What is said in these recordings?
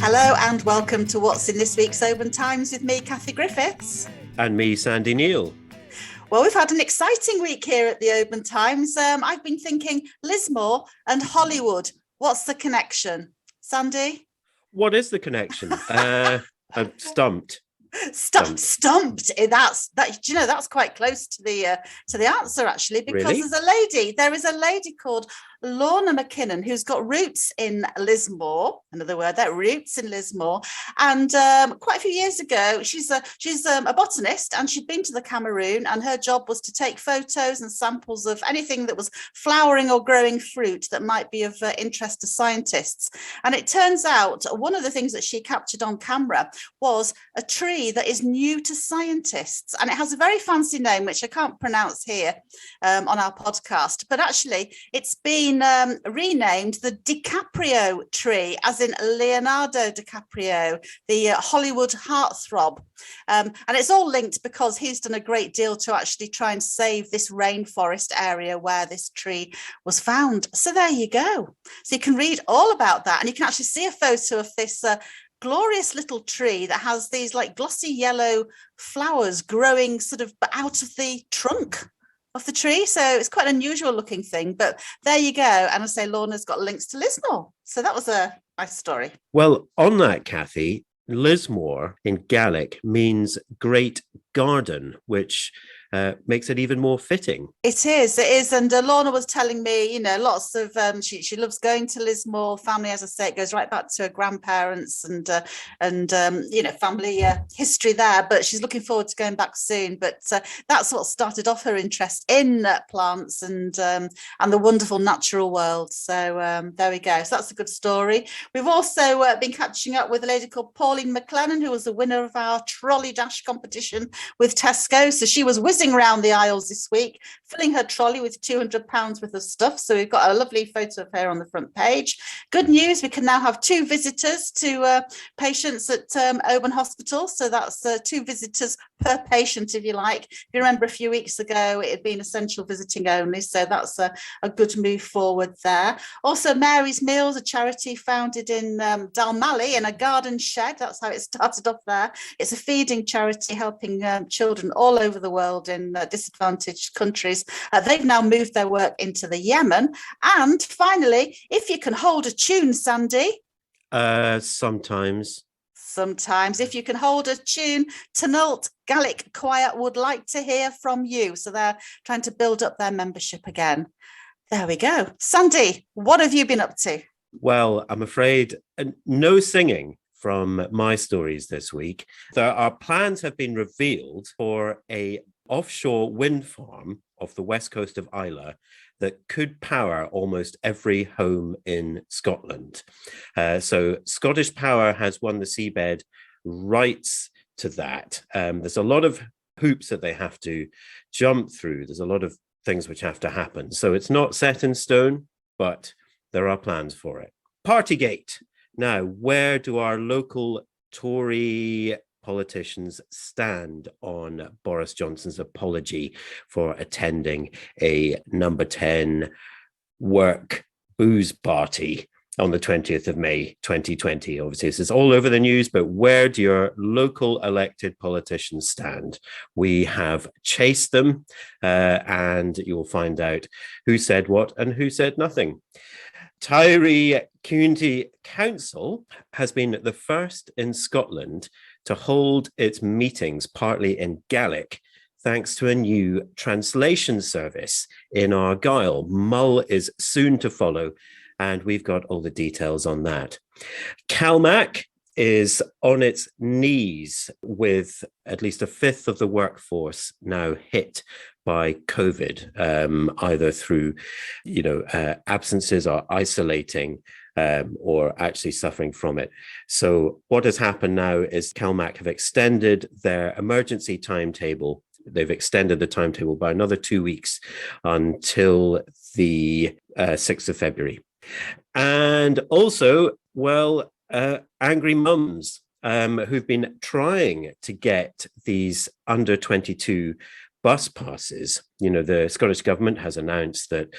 Hello and welcome to What's in this week's Oban Times with me, Kathy Griffiths. And me, Sandy Neal. Well, we've had an exciting week here at the Oban Times. I've been thinking Lismore and Hollywood. What's the connection? Sandy? What is the connection? I'm stumped. Stumped. That's quite close to the answer, actually, because Really? there is a lady called Lorna McKinnon who's got roots in Lismore. Another word, that roots in Lismore. And quite a few years ago, she's a botanist, and she'd been to the Cameroon, and her job was to take photos and samples of anything that was flowering or growing fruit that might be of interest to scientists. And it turns out one of the things that she captured on camera was a tree that is new to scientists, and it has a very fancy name which I can't pronounce here on our podcast, but actually it's been renamed the DiCaprio tree, as in Leonardo DiCaprio, the Hollywood heartthrob, and it's all linked because he's done a great deal to actually try and save this rainforest area where this tree was found. So there you go. So you can read all about that, and you can actually see a photo of this glorious little tree that has these like glossy yellow flowers growing sort of out of the trunk of the tree. So it's quite an unusual looking thing, but there you go. And I say Lorna's got links to Lismore. So that was a nice story. Well, on that, Kathy, Lismore in Gaelic means great garden, which makes it even more fitting. It is. And Lorna was telling me, lots of, she loves going to Lismore. Family, as I say, it goes right back to her grandparents and family history there. But she's looking forward to going back soon. But that's what started off her interest in plants and the wonderful natural world. So there we go. So that's a good story. We've also been catching up with a lady called Pauline MacLennan, who was the winner of our trolley dash competition with Tesco. So she was whizzing around the aisles this week, filling her trolley with £200 worth of stuff. So we've got a lovely photo of her on the front page. Good news, we can now have 2 visitors to patients at Oban Hospital. So that's 2 visitors per patient, if you like. If you remember a few weeks ago, it had been essential visiting only. So that's a good move forward there. Also, Mary's Meals, a charity founded in Dalmally in a garden shed. That's how it started off there. It's a feeding charity helping children all over the world in disadvantaged countries. They've now moved their work into the Yemen. And finally, if you can hold a tune, Sandy. Sometimes, if you can hold a tune, Taynuilt Gaelic Choir would like to hear from you. So they're trying to build up their membership again. There we go. Sandy, what have you been up to? Well, I'm afraid no singing from my stories this week. Our plans have been revealed for a offshore wind farm off the west coast of Islay that could power almost every home in Scotland. So Scottish Power has won the seabed rights to that. There's a lot of hoops that they have to jump through. There's a lot of things which have to happen. So it's not set in stone, but there are plans for it. Partygate. Now, where do our local Tory politicians stand on Boris Johnson's apology for attending a number 10 work booze party on the 20th of May, 2020? Obviously, this is all over the news, but where do your local elected politicians stand? We have chased them, and you'll find out who said what and who said nothing. Tiree Community Council has been the first in Scotland to hold its meetings partly in Gaelic, thanks to a new translation service in Argyll. Mull is soon to follow, and we've got all the details on that. CalMac is on its knees with at least a fifth of the workforce now hit by COVID, either through, absences or isolating, or actually suffering from it. So what has happened now is CalMac have extended their emergency timetable. They've extended the timetable by another 2 weeks until the 6th of February. And also, angry mums who've been trying to get these under 22 bus passes. The Scottish government has announced that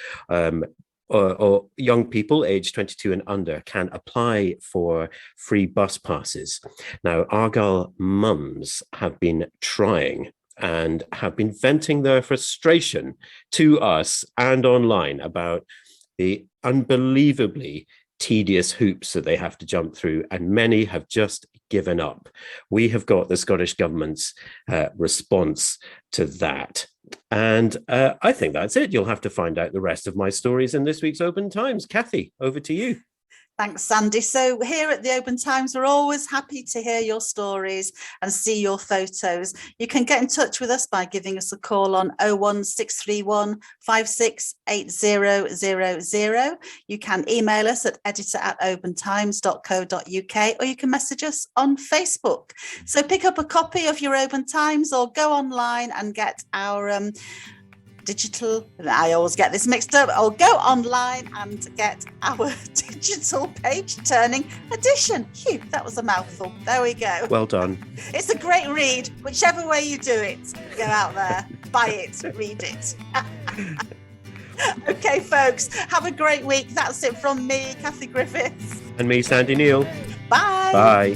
or young people aged 22 and under can apply for free bus passes. Now, Argyll mums have been trying and have been venting their frustration to us and online about the unbelievably tedious hoops that they have to jump through, and many have just given up. We have got the Scottish Government's response to that. And I think that's it. You'll have to find out the rest of my stories in this week's Oban Times. Kathy, over to you. Thanks, Sandy. So here at the Oban Times, we're always happy to hear your stories and see your photos. You can get in touch with us by giving us a call on 01631 568000. You can email us at editor@obantimes.co.uk, or you can message us on Facebook. So pick up a copy of your Oban Times or go online and get our digital, I always get this mixed up, or go online and get our digital page turning edition. Phew, that was a mouthful. There we go. Well done. It's a great read, whichever way you do it. Go out there, buy it, read it. Okay, folks, have a great week. That's it from me, Kathy Griffiths. And me, Sandy Neal. Bye. Bye.